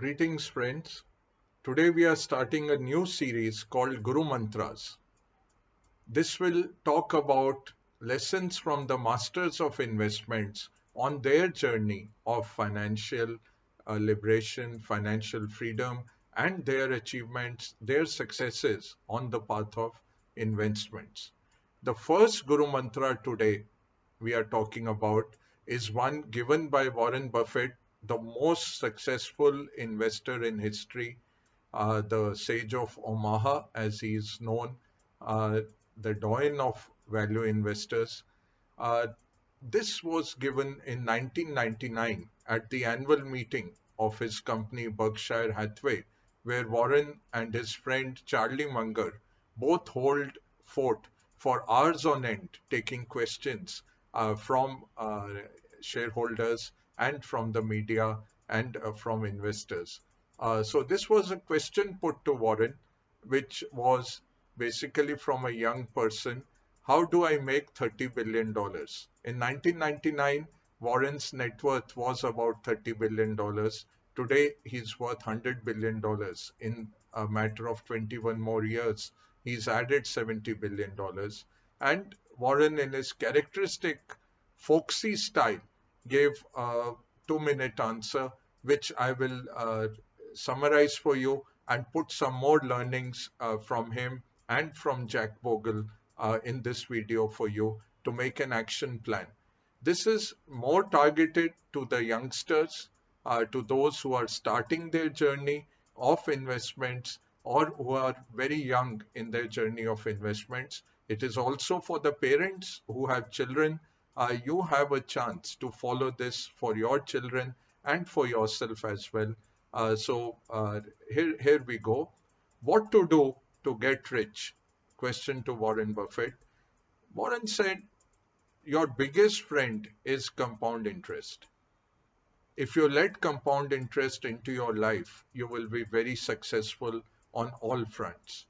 Greetings, friends. Today we are starting a new series called Guru Mantras. This will talk about lessons from the masters of investments on their journey of financial liberation, financial freedom, and their achievements, their successes on the path of investments. The first Guru Mantra today we are talking about is one given by Warren Buffett, the most successful investor in history, the sage of Omaha, as he is known, uh, the doyen of value investors. Uh, this was given in 1999 at the annual meeting of his company Berkshire Hathaway, where Warren and his friend Charlie Munger both hold fort for hours on end, taking questions from shareholders and from the media and from investors. So this was a question put to Warren, which was basically from a young person: how do I make $30 billion? In 1999, Warren's net worth was about $30 billion. Today, he's worth $100 billion. In a matter of 21 more years, he's added $70 billion. And Warren, in his characteristic folksy style, gave a 2-minute answer, which I will summarize for you and put some more learnings from him and from Jack Bogle in this video for you to make an action plan. This is more targeted to the youngsters, to those who are starting their journey of investments or who are very young in their journey of investments. It is also for the parents who have children. You have a chance to follow this for your children and for yourself as well. Here we go. What to do to get rich? Question to Warren Buffett. Warren said, your biggest friend is compound interest. If you let compound interest into your life, you will be very successful on all fronts.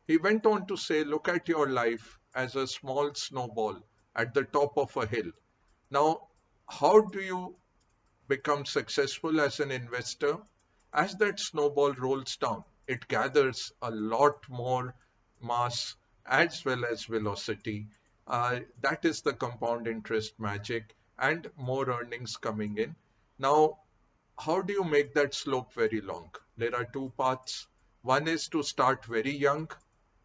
He went on to say, look at your life as a small snowball at the top of a hill. Now, how do you become successful as an investor? As that snowball rolls down, it gathers a lot more mass as well as velocity. That is the compound interest magic, and more earnings coming in. Now, how do you make that slope very long? There are two paths. One is to start very young.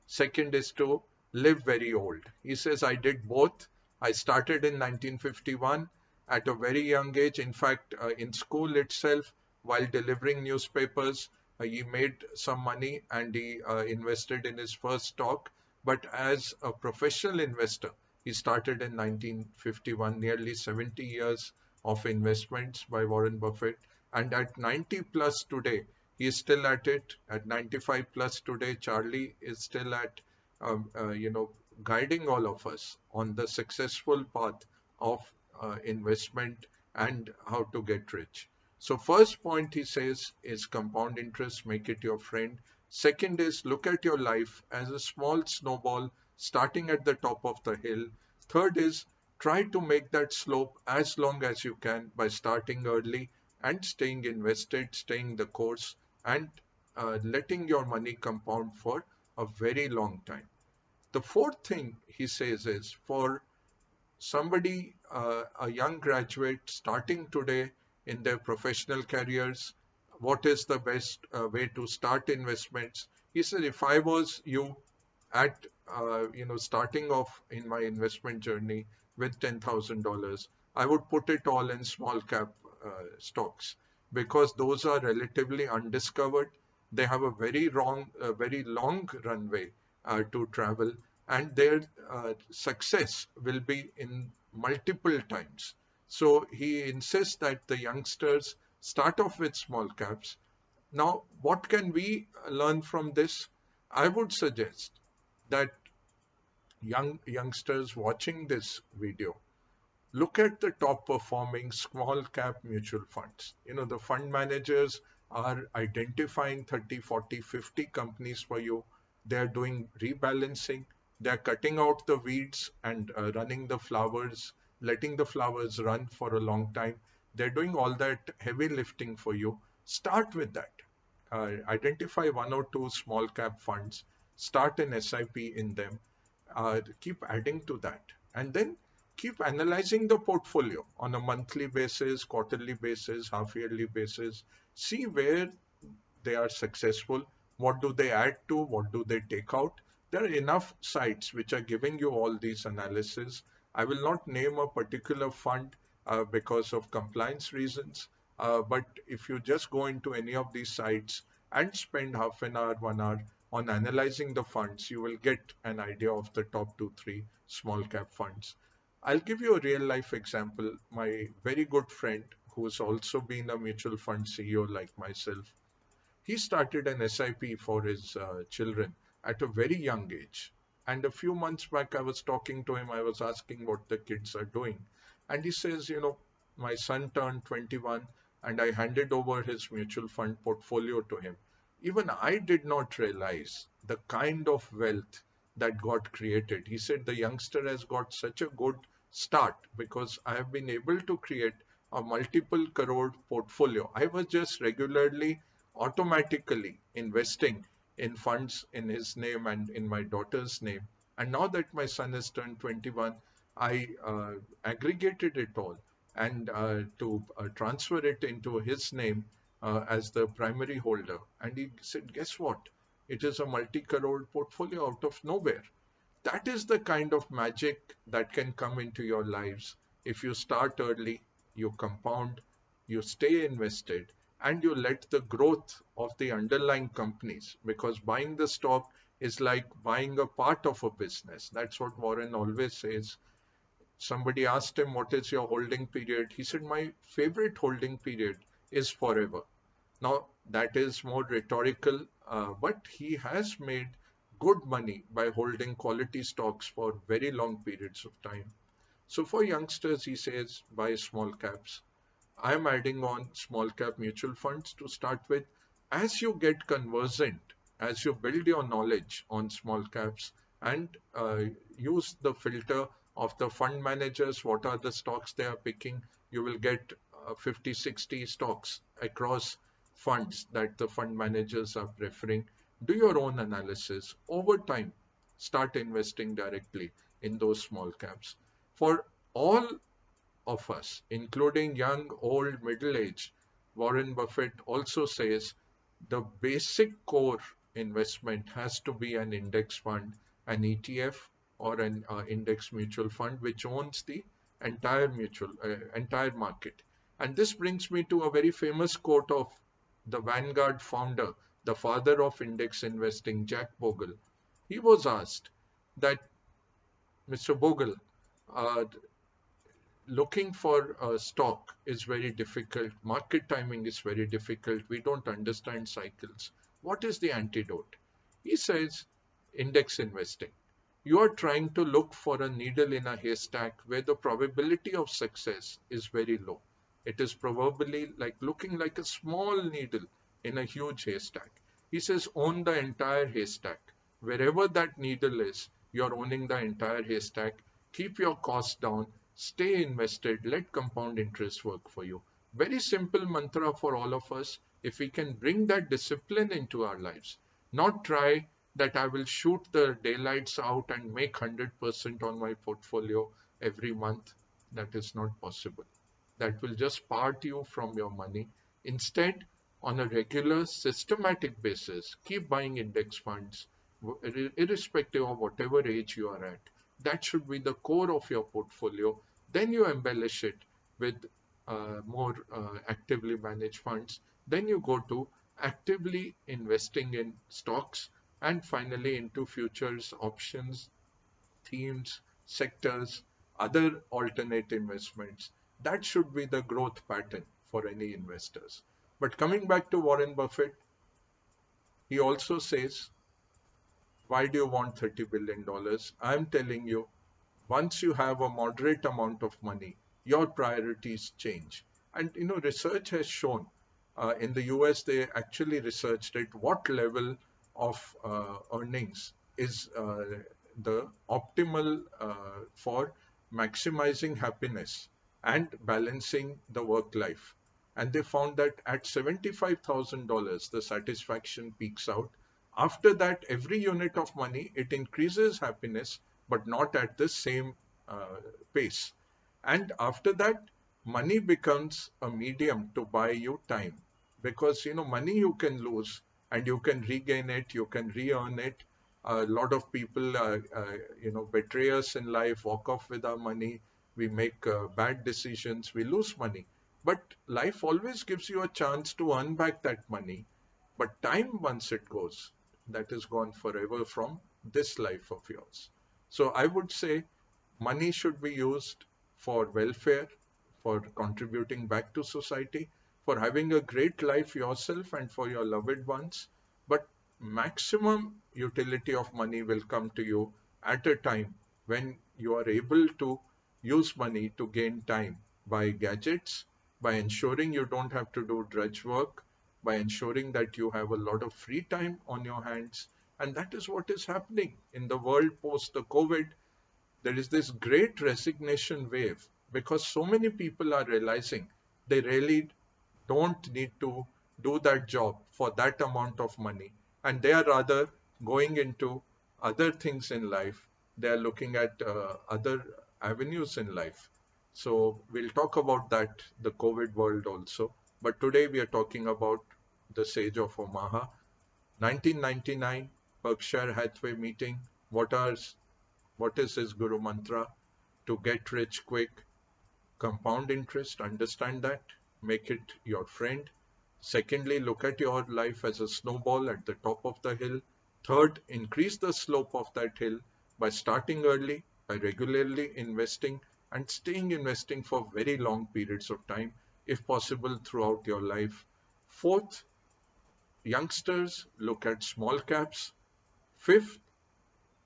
Second is to live very old. He says, I did both. I started in 1951 at a very young age. In fact, in school itself, while delivering newspapers, he made some money and he invested in his first stock. But as a professional investor, he started in 1951, nearly 70 years of investments by Warren Buffett. And at 90 plus today, he is still at it. At 95 plus today, Charlie is still at, guiding all of us on the successful path of investment and how to get rich. So first point he says is compound interest, make it your friend. Second is look at your life as a small snowball starting at the top of the hill. Third is try to make that slope as long as you can by starting early and staying invested, staying the course, and letting your money compound for a very long time. The fourth thing he says is for somebody, a young graduate starting today in their professional careers, what is the best way to start investments? He said, if I was you at, starting off in my investment journey with $10,000, I would put it all in small cap stocks because those are relatively undiscovered. They have a very long runway to travel, and their success will be in multiple times. So he insists that the youngsters start off with small caps. Now, what can we learn from this? I would suggest that youngsters watching this video look at the top performing small cap mutual funds. The fund managers are identifying 30, 40, 50 companies for you. They're doing rebalancing. They're cutting out the weeds and running the flowers, letting the flowers run for a long time. They're doing all that heavy lifting for you. Start with that. Identify one or two small cap funds, start an SIP in them, keep adding to that, and then keep analyzing the portfolio on a monthly basis, quarterly basis, half yearly basis. See where they are successful, what do they add to, what do they take out. There are enough sites which are giving you all these analysis. I will not name a particular fund because of compliance reasons, but if you just go into any of these sites and spend half an hour, 1 hour on analyzing the funds, you will get an idea of the top two, three small cap funds. I'll give you a real life example. My very good friend, who's also been a mutual fund CEO like myself, he started an SIP for his children at a very young age. And a few months back, I was talking to him, I was asking what the kids are doing. And he says, my son turned 21 and I handed over his mutual fund portfolio to him. Even I did not realize the kind of wealth that got created. He said the youngster has got such a good start because I have been able to create a multiple crore portfolio. I was just regularly automatically investing in funds in his name and in my daughter's name. And now that my son has turned 21, I aggregated it all and to transfer it into his name as the primary holder. And he said, guess what? It is a multi crore portfolio out of nowhere. That is the kind of magic that can come into your lives if you start early, you compound, you stay invested, and you let the growth of the underlying companies, because buying the stock is like buying a part of a business. That's what Warren always says. Somebody asked him, what is your holding period? He said, my favorite holding period is forever. Now, that is more rhetorical, but he has made good money by holding quality stocks for very long periods of time. So for youngsters, he says, buy small caps. I am adding on small cap mutual funds to start with. As you get conversant, as you build your knowledge on small caps and use the filter of the fund managers, what are the stocks they are picking, you will get 50, 60 stocks across funds that the fund managers are preferring. Do your own analysis. Over time, start investing directly in those small caps. For all of us, including young, old, middle age, Warren Buffett also says the basic core investment has to be an index fund, an ETF, or an index mutual fund which owns the entire market. And this brings me to a very famous quote of the Vanguard founder, the father of index investing, Jack Bogle. He was asked that, Mr. Bogle, uh, looking for a stock is very difficult. Market timing is very difficult. We don't understand cycles. What is the antidote? He says index investing. You are trying to look for a needle in a haystack where the probability of success is very low. It is probably like looking like a small needle in a huge haystack. He says own the entire haystack. Wherever that needle is, you're owning the entire haystack. Keep your costs down, stay invested, let compound interest work for you. Very simple mantra for all of us. If we can bring that discipline into our lives, not try that I will shoot the daylights out and make 100% on my portfolio every month. That is not possible. That will just part you from your money. Instead, on a regular, systematic basis, keep buying index funds, irrespective of whatever age you are at. That should be the core of your portfolio. Then you embellish it with more actively managed funds. Then you go to actively investing in stocks and finally into futures, options, themes, sectors, other alternate investments. That should be the growth pattern for any investors. But coming back to Warren Buffett, he also says, why do you want $30 billion? I'm telling you, once you have a moderate amount of money, your priorities change. And research has shown in the US, they actually researched it what level of earnings is the optimal for maximizing happiness and balancing the work life. and they found that at $75,000, the satisfaction peaks out. After that, every unit of money, it increases happiness, but not at the same uh, pace. And after that, money becomes a medium to buy you time, because money you can lose and you can regain it, you can re-earn it. A lot of people betray us in life, walk off with our money. We make bad decisions, we lose money, but life always gives you a chance to earn back that money. But time, once it goes, that is gone forever from this life of yours. So I would say money should be used for welfare, for contributing back to society, for having a great life yourself and for your loved ones. But maximum utility of money will come to you at a time when you are able to use money to gain time by gadgets, by ensuring you don't have to do drudge work, by ensuring that you have a lot of free time on your hands. And that is what is happening in the world post the COVID. There is this great resignation wave because so many people are realizing they really don't need to do that job for that amount of money, and they are rather going into other things in life. They are looking at other avenues in life. So we'll talk about that, the COVID world also. But today we are talking about the Sage of Omaha. 1999 Berkshire Hathaway meeting. What is his guru mantra? To get rich quick, compound interest, understand that, make it your friend. Secondly, look at your life as a snowball at the top of the hill. Third, increase the slope of that hill by starting early, by regularly investing and staying investing for very long periods of time, if possible throughout your life. Fourth, youngsters, look at small caps. Fifth,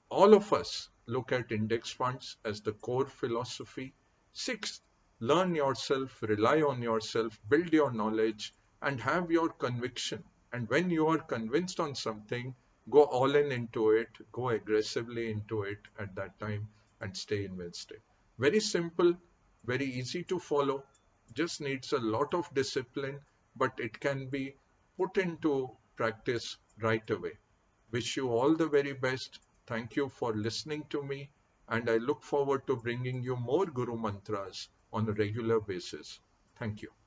all of us look at index funds as the core philosophy. Sixth, learn yourself, rely on yourself, build your knowledge, and have your conviction. And when you are convinced on something, go all in into it, go aggressively into it at that time, and stay invested. Very simple, very easy to follow, just needs a lot of discipline, but it can be put into practice right away. Wish you all the very best. Thank you for listening to me, and I look forward to bringing you more Guru Mantras on a regular basis. Thank you.